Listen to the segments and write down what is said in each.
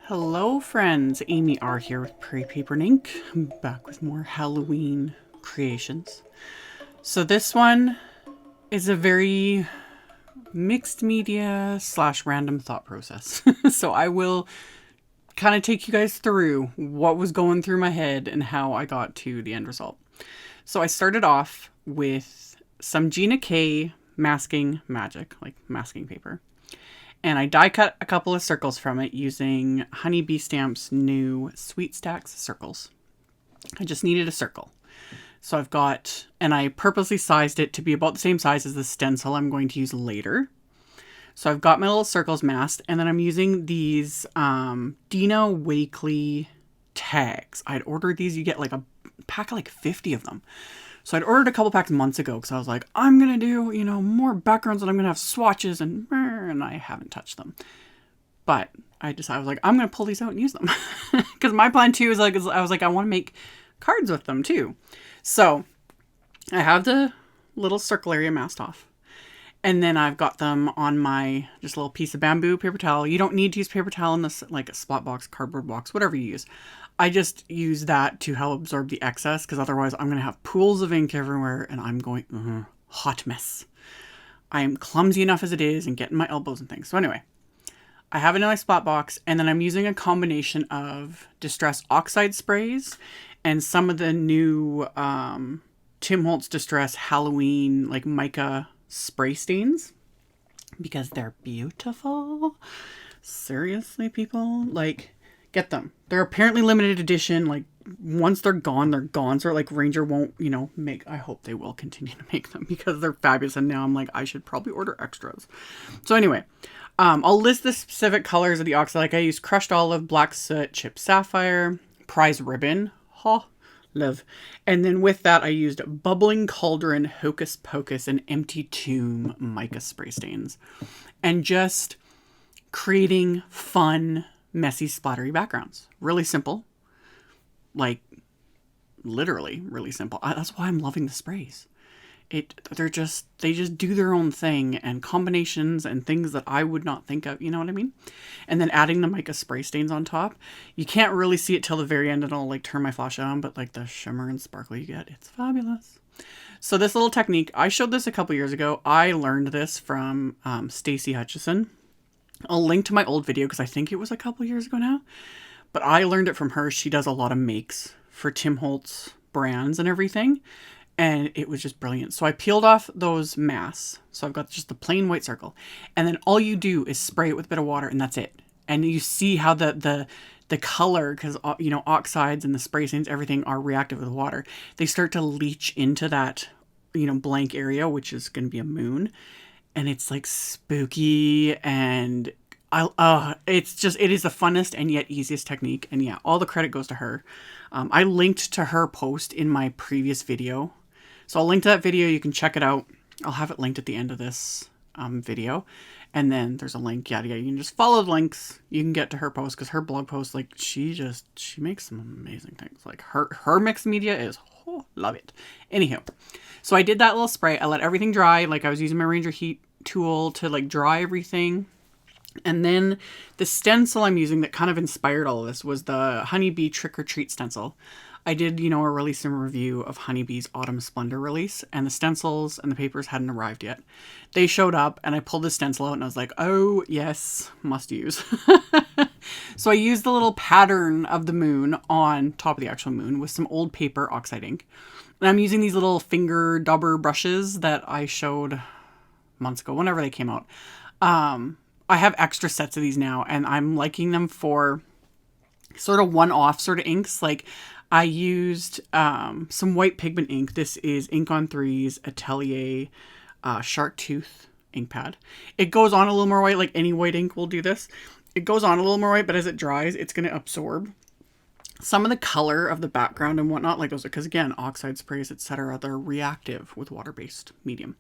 Hello friends, AmyR here with Prairie Paper and Ink. I'm back with more Halloween creations. So this one is a very mixed media / random thought process. So I will kind of take you guys through what was going through my head and how I got to the end result. So I started off with some Gina K masking magic, like masking paper. And I die cut a couple of circles from it using Honeybee Stamp's new Sweet Stacks circles. I just needed a circle. So I've got, and I purposely sized it to be about the same size as the stencil I'm going to use later. So I've got my little circles masked, and then I'm using these Dina Wakley tags. I'd ordered these, you get like a pack of like 50 of them. So I'd ordered a couple packs months ago because I was like, I'm going to do, more backgrounds and I'm going to have swatches and I haven't touched them. But I was like, I'm going to pull these out and use them. Because my plan too is I want to make cards with them too. So I have the little circle area masked off. And then I've got them on my just a little piece of bamboo paper towel. You don't need to use paper towel in this, like a splat box, cardboard box, whatever you use. I just use that to help absorb the excess because otherwise I'm going to have pools of ink everywhere and I'm going, hot mess. I am clumsy enough as it is and getting my elbows and things. So anyway, I have it in my splat box and then I'm using a combination of Distress Oxide sprays and some of the new Tim Holtz Distress Halloween like Mica spray stains because they're beautiful. Seriously, people, like, get them. They're apparently limited edition. Like, once they're gone, so like Ranger won't, make, I hope they will continue to make them because they're fabulous. And now I'm like, I should probably order extras. So anyway, I'll list the specific colors of the Oxide. Like I used Crushed Olive, Black Soot, Chipped Sapphire, Prize Ribbon. Live. And then with that, I used Bubbling Cauldron, Hocus Pocus, and Empty Tomb Mica spray stains. And just creating fun, messy, splattery backgrounds. Really simple. Like, literally really simple. That's why I'm loving the sprays. They just do their own thing and combinations and things that I would not think of, you know what I mean? And then adding the mica spray stains on top. You can't really see it till the very end and I'll like turn my flash on, but like the shimmer and sparkle you get, it's fabulous. So this little technique, I showed this a couple years ago. I learned this from Stacy Hutchison. I'll link to my old video because I think it was a couple years ago now, but I learned it from her. She does a lot of makes for Tim Holtz brands and everything. And it was just brilliant. So I peeled off those masks. So I've got just the plain white circle. And then all you do is spray it with a bit of water and that's it. And you see how the color, because, oxides and the spray stains, everything are reactive with water. They start to leach into that, blank area, which is going to be a moon. And it's like spooky and it is the funnest and yet easiest technique. And yeah, all the credit goes to her. I linked to her post in my previous video. So I'll link to that video. You can check it out. I'll have it linked at the end of this video. And then there's a link. Yeah. You can just follow the links. You can get to her post because her blog post, like she makes some amazing things. Like her mixed media is, love it. Anywho, so I did that little spray. I let everything dry. Like I was using my Ranger heat tool to like dry everything. And then the stencil I'm using that kind of inspired all of this was the Honeybee Trick or Treat stencil. I did, a release and review of Honeybee's Autumn Splendor release, and the stencils and the papers hadn't arrived yet. They showed up, and I pulled the stencil out, and I was like, oh, yes, must use. So I used the little pattern of the moon on top of the actual moon with some old paper Oxide ink. And I'm using these little finger dauber brushes that I showed months ago, whenever they came out. I have extra sets of these now, and I'm liking them for sort of one-off sort of inks. Like I used some white pigment ink. This is Ink on Three's Atelier Shark Tooth ink pad. It goes on a little more white, like any white ink will do this. It goes on a little more white, but as it dries, it's going to absorb some of the color of the background and whatnot. Like those, because again, oxide sprays, etc., they're reactive with water-based medium.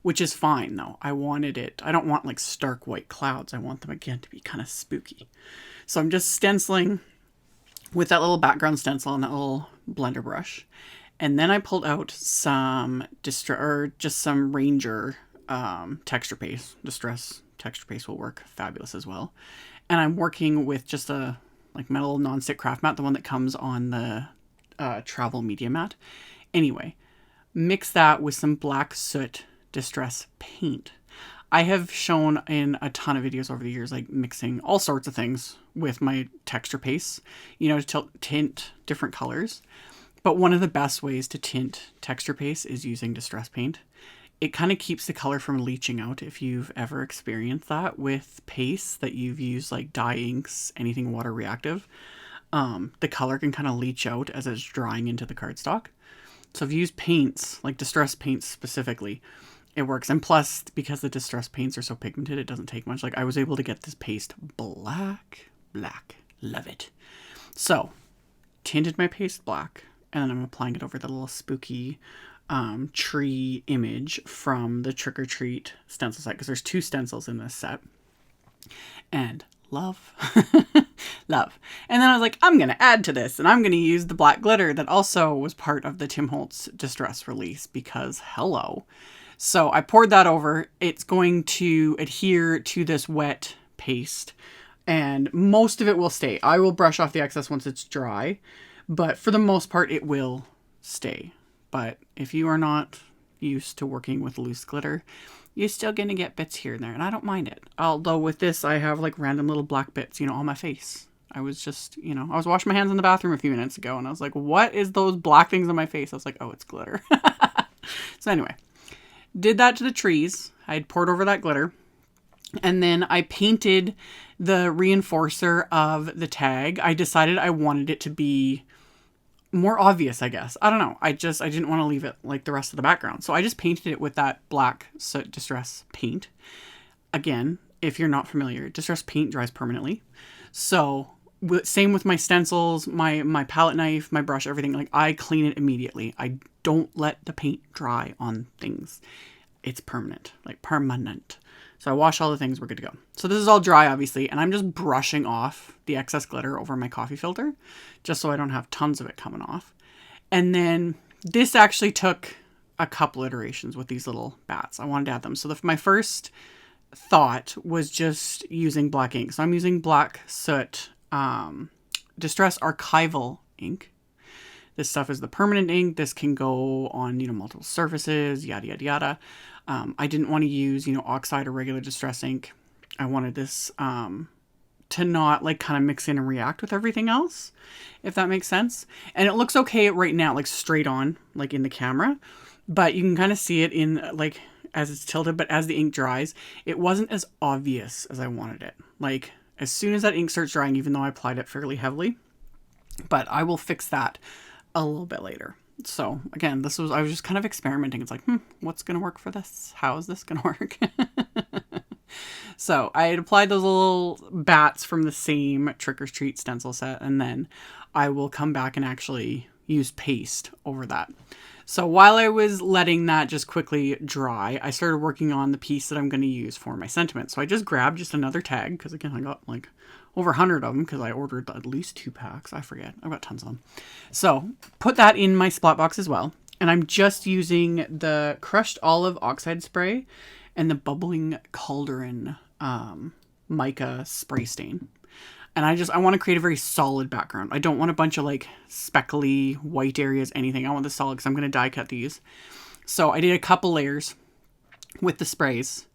Which is fine though. I don't want like stark white clouds. I want them again to be kind of spooky. So I'm just stenciling with that little background stencil and that little blender brush. And then I pulled out some some Ranger texture paste. Distress texture paste will work fabulous as well. And I'm working with just a like metal non-stick craft mat, the one that comes on the travel media mat. Anyway, mix that with some black soot distress paint. I have shown in a ton of videos over the years, like mixing all sorts of things with my texture pastes, you know, to tint different colors. But one of the best ways to tint texture paste is using distress paint. It kind of keeps the color from leaching out. If you've ever experienced that with pastes that you've used, like dye inks, anything water reactive, the color can kind of leach out as it's drying into the cardstock. So if you use paints, like distress paints specifically, it works. And plus, because the distress paints are so pigmented, it doesn't take much. Like I was able to get this paste black. Love it. So, tinted my paste black, and then I'm applying it over the little spooky tree image from the Trick or Treat stencil set, because there's 2 stencils in this set. And love. Love. And then I was like, I'm going to add to this, and I'm going to use the black glitter that also was part of the Tim Holtz Distress release, because hello. So I poured that over. It's going to adhere to this wet paste, and most of it will stay. I will brush off the excess once it's dry, but for the most part, it will stay. But if you are not used to working with loose glitter, you're still going to get bits here and there, and I don't mind it. Although with this, I have like random little black bits, you know, on my face. I was just, you know, I was washing my hands in the bathroom a few minutes ago, and I was like, what is those black things on my face? I was like, oh, it's glitter. So anyway, did that to the trees. I had poured over that glitter, and then I painted the reinforcer of the tag. I decided I wanted it to be more obvious, I guess. I don't know. I didn't want to leave it like the rest of the background. So I just painted it with that black soot distress paint. Again, if you're not familiar, distress paint dries permanently. So same with my stencils, my palette knife, my brush, everything. Like I clean it immediately. I don't let the paint dry on things. It's permanent, like permanent. So I wash all the things, we're good to go. So this is all dry, obviously, and I'm just brushing off the excess glitter over my coffee filter, just so I don't have tons of it coming off. And then this actually took a couple iterations with these little bats. I wanted to add them. So my first thought was just using black ink. So I'm using black soot Distress Archival ink. This stuff is the permanent ink. This can go on, you know, multiple surfaces, yada, yada, yada. I didn't want to use, you know, Oxide or regular Distress ink. I wanted this to not like kind of mix in and react with everything else, if that makes sense. And it looks okay right now, like straight on, like in the camera, but you can kind of see it in like as it's tilted, but as the ink dries, it wasn't as obvious as I wanted it. Like as soon as that ink starts drying, even though I applied it fairly heavily, but I will fix that a little bit later. So again, I was just kind of experimenting. It's like, what's going to work for this? How is this going to work? So I had applied those little bats from the same Trick or Treat stencil set, and then I will come back and actually use paste over that. So while I was letting that just quickly dry, I started working on the piece that I'm going to use for my sentiment. So I just grabbed just another tag, because again, I got like over 100 of them because I ordered at least 2 packs. I forget. I've got tons of them. So put that in my splat box as well. And I'm just using the crushed olive oxide spray and the bubbling cauldron mica spray stain. And I want to create a very solid background. I don't want a bunch of like speckly white areas, anything. I want this solid because I'm going to die cut these. So I did a couple layers with the sprays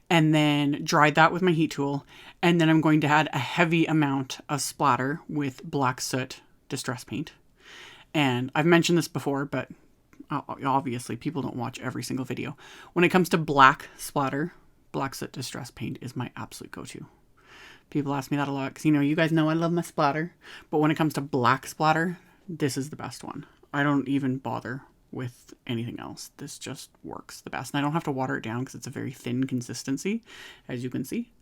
and then dried that with my heat tool. And then I'm going to add a heavy amount of splatter with black soot distress paint. And I've mentioned this before, but obviously people don't watch every single video. When it comes to black splatter, black soot distress paint is my absolute go-to. People ask me that a lot because, you know, you guys know I love my splatter. But when it comes to black splatter, this is the best one. I don't even bother with anything else. This just works the best. And I don't have to water it down because it's a very thin consistency, as you can see.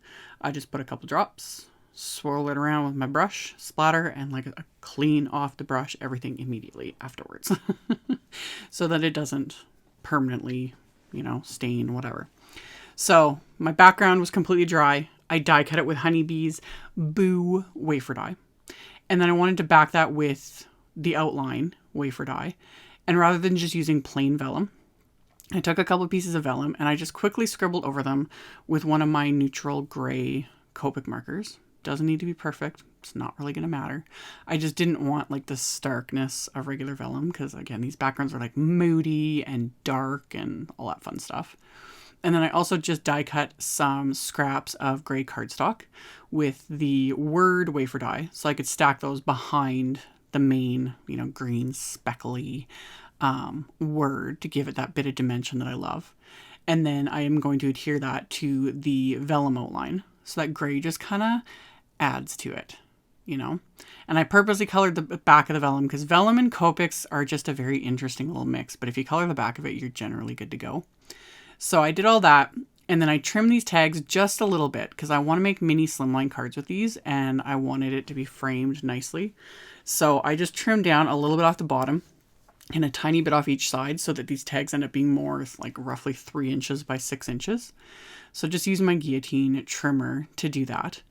I just put a couple drops, swirl it around with my brush, splatter, and like a clean off the brush everything immediately afterwards. So that it doesn't permanently, you know, stain, whatever. So my background was completely dry. I die cut it with Honeybee's Boo wafer dye. And then I wanted to back that with the outline wafer dye. And rather than just using plain vellum, I took a couple of pieces of vellum and I just quickly scribbled over them with one of my neutral gray Copic markers. Doesn't need to be perfect. It's not really going to matter. I just didn't want like the starkness of regular vellum because, again, these backgrounds are like moody and dark and all that fun stuff. And then I also just die cut some scraps of gray cardstock with the word wafer die so I could stack those behind the main, green speckly word to give it that bit of dimension that I love. And then I am going to adhere that to the vellum outline so that gray just kind of adds to it, And I purposely colored the back of the vellum because vellum and Copics are just a very interesting little mix. But if you color the back of it, you're generally good to go. So I did all that, and then I trimmed these tags just a little bit because I want to make mini slimline cards with these, and I wanted it to be framed nicely. So I just trimmed down a little bit off the bottom and a tiny bit off each side so that these tags end up being more like roughly 3 inches by 6 inches. So just using my guillotine trimmer to do that.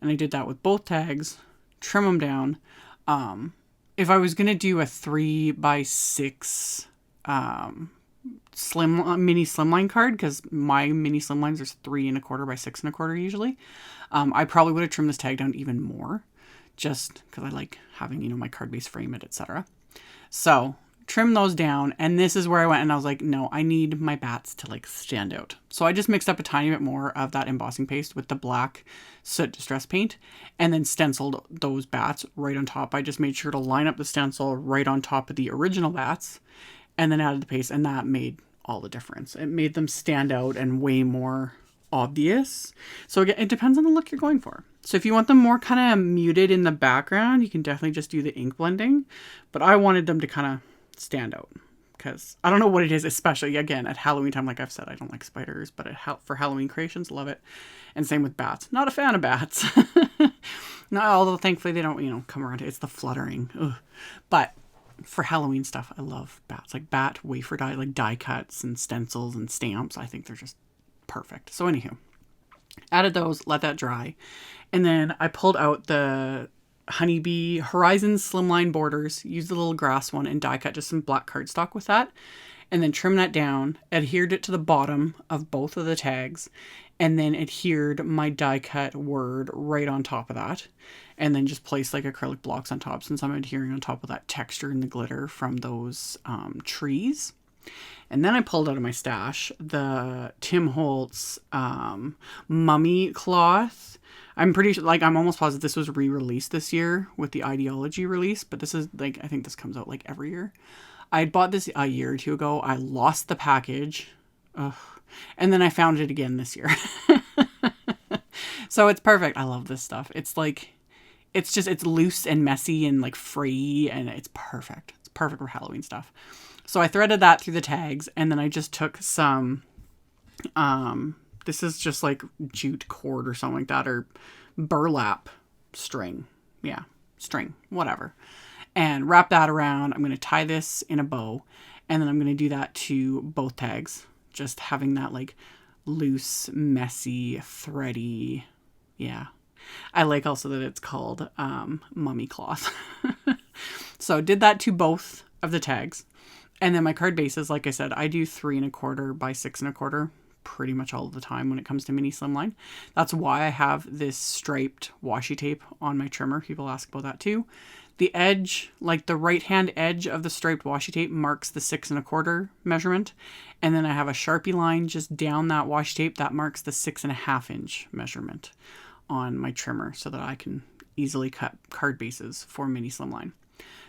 And I did that with both tags, trim them down. If I was going to do a 3 by 6 mini slimline card, because my mini slimlines are 3 1/4 by 6 1/4 usually, I probably would have trimmed this tag down even more just because I like having, my card base frame it, etc. So trim those down, and this is where I went and I was like, no, I need my bats to like stand out. So I just mixed up a tiny bit more of that embossing paste with the black soot distress paint and then stenciled those bats right on top. I just made sure to line up the stencil right on top of the original bats and then added the paste, and that made all the difference. It made them stand out and way more obvious. So again, it depends on the look you're going for. So if you want them more kind of muted in the background, you can definitely just do the ink blending, but I wanted them to kind of stand out because I don't know what it is, especially again at Halloween time. Like I've said, I don't like spiders, but for Halloween creations, love it. And same with bats. Not a fan of bats. Not, although thankfully they don't, come around. It's the fluttering. Ugh. But for Halloween stuff, I love bats. Like bat wafer die, like die cuts and stencils and stamps. I think they're just perfect. So anywho, added those, let that dry. And then I pulled out the Honeybee Horizon Slimline borders, used the little grass one and die cut just some black cardstock with that. And then trim that down, adhered it to the bottom of both of the tags, and then adhered my die cut word right on top of that. And then just placed like acrylic blocks on top since I'm adhering on top of that texture and the glitter from those trees. And then I pulled out of my stash the Tim Holtz mummy cloth. I'm pretty sure, I'm almost positive this was re-released this year with the Ideology release, but this is I think this comes out like every year. I had bought this a year or two ago. I lost the package. Ugh. And then I found it again this year. So it's perfect. I love this stuff. It's it's loose and messy and like free, and it's perfect. It's perfect for Halloween stuff. So I threaded that through the tags, and then I just took some, this is just like jute cord or something like that, or burlap string. Yeah, string, whatever. And wrap that around. I'm going to tie this in a bow, and then I'm going to do that to both tags. Just having that like loose, messy, thready. Yeah. I like also that it's called mummy cloth. So did that to both of the tags. And then my card bases, like I said, I do 3 1/4 by 6 1/4 pretty much all of the time when it comes to mini slimline. That's why I have this striped washi tape on my trimmer. People ask about that too. The edge, like the right hand edge of the striped washi tape, marks the 6 1/4 measurement. And then I have a Sharpie line just down that washi tape that marks the 6 1/2 inch measurement on my trimmer so that I can easily cut card bases for mini slimline.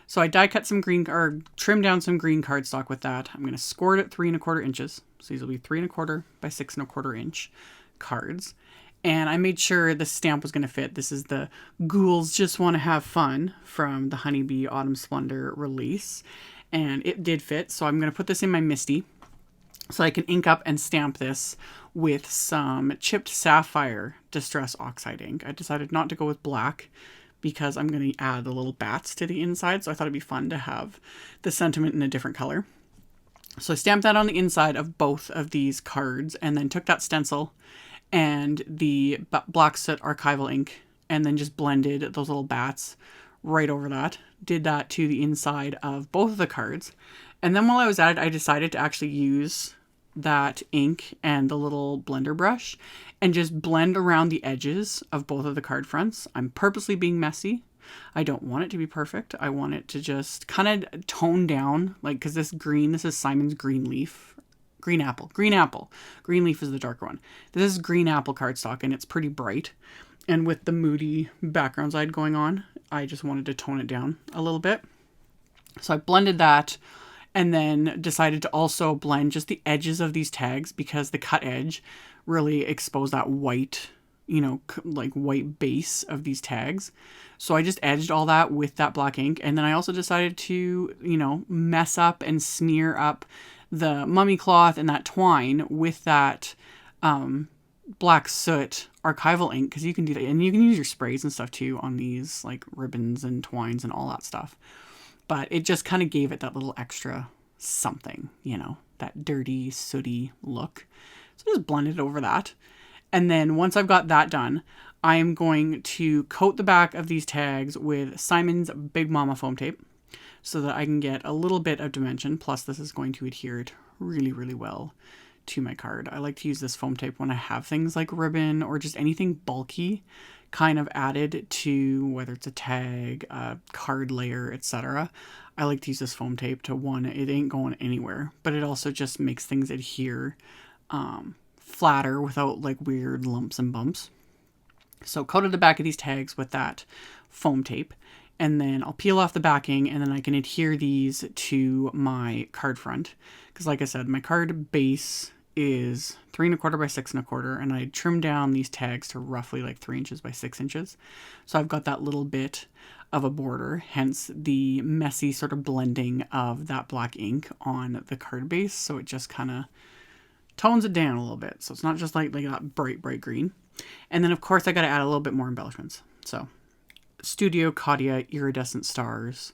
So I die cut some green, or trim down some green cardstock with that. I'm going to score it at 3 1/4 inches. So these will be 3 1/4 by 6 1/4 inch cards. And I made sure the stamp was going to fit. This is the Ghouls Just Want to Have Fun from the Honeybee Autumn Splendor release. And it did fit. So I'm going to put this in my Misty so I can ink up and stamp this with some chipped sapphire Distress Oxide ink. I decided not to go with black because I'm going to add the little bats to the inside. So I thought it'd be fun to have the sentiment in a different color. So I stamped that on the inside of both of these cards and then took that stencil and the black soot archival ink and then just blended those little bats right over that. Did that to the inside of both of the cards. And then while I was at it, I decided to actually use that ink and the little blender brush and just blend around the edges of both of the card fronts. I'm purposely being messy. I don't want it to be perfect. I want it to just kind of tone down, like, because this is Simon's green leaf. Green apple. Green leaf is the darker one. This is green apple cardstock, and it's pretty bright. And with the moody background side going on, I just wanted to tone it down a little bit. So I blended that and then decided to also blend just the edges of these tags because the cut edge really exposed that white, you know, like white base of these tags. So I just edged all that with that black ink. And then I also decided to, you know, mess up and smear up the mummy cloth and that twine with that black soot archival ink, because you can do that. And you can use your sprays and stuff too on these, like ribbons and twines and all that stuff. But it just kind of gave it that little extra something, you know, that dirty, sooty look. So just blended over that. And then once I've got that done, I am going to coat the back of these tags with Simon's Big Mama foam tape so that I can get a little bit of dimension. Plus this is going to adhere really, really well to my card. I like to use this foam tape when I have things like ribbon or just anything bulky kind of added to, whether it's a tag, a card layer, etc. I like to use this foam tape to, one, it ain't going anywhere, but it also just makes things adhere flatter without like weird lumps and bumps. So coated the back of these tags with that foam tape, and then I'll peel off the backing, and then I can adhere these to my card front. Because like I said, my card base is 3 1/4 by 6 1/4, and I trimmed down these tags to roughly like 3 inches by 6 inches. So I've got that little bit of a border, hence the messy sort of blending of that black ink on the card base. So it just kind of tones it down a little bit. So it's not just like that bright green. And then of course I got to add a little bit more embellishments. So Studio Caudia iridescent stars.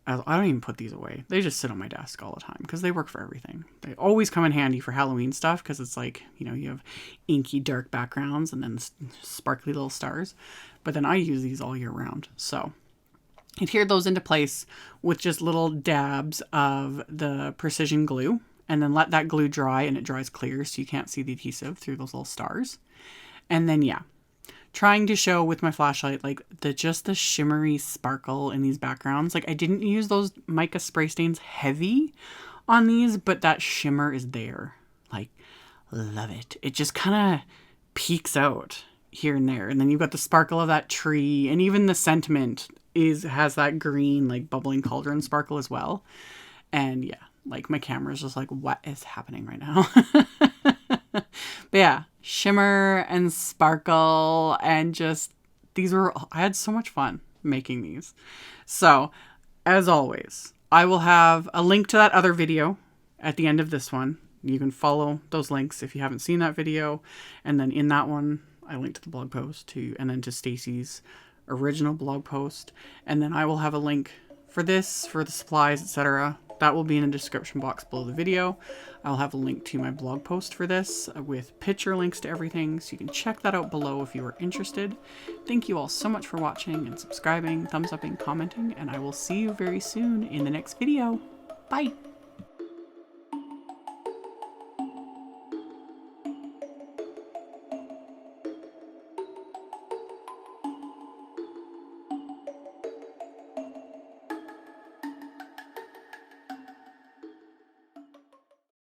I don't even put these away. They just sit on my desk all the time because they work for everything. They always come in handy for Halloween stuff because it's like, you know, you have inky dark backgrounds and then sparkly little stars. But then I use these all year round. So adhere those into place with just little dabs of the precision glue, and then let that glue dry, and it dries clear so you can't see the adhesive through those little stars. And then, yeah, trying to show with my flashlight, like just the shimmery sparkle in these backgrounds. Like I didn't use those mica spray stains heavy on these, but that shimmer is there. Like, love it. It just kind of peeks out here and there. And then you've got the sparkle of that tree, and even the sentiment has that green, like bubbling cauldron sparkle as well. And yeah, like my camera's just like, what is happening right now? But yeah, shimmer and sparkle, and just I had so much fun making these. So as always, I will have a link to that other video at the end of this one. You can follow those links if you haven't seen that video. And then in that one, I linked to the blog post too, and then to Stacy's original blog post. And then I will have a link for this, for the supplies, etc. That will be in the description box below the video. I'll have a link to my blog post for this with picture links to everything, so you can check that out below if you are interested. Thank you all so much for watching and subscribing, thumbs up and commenting, and I will see you very soon in the next video. Bye!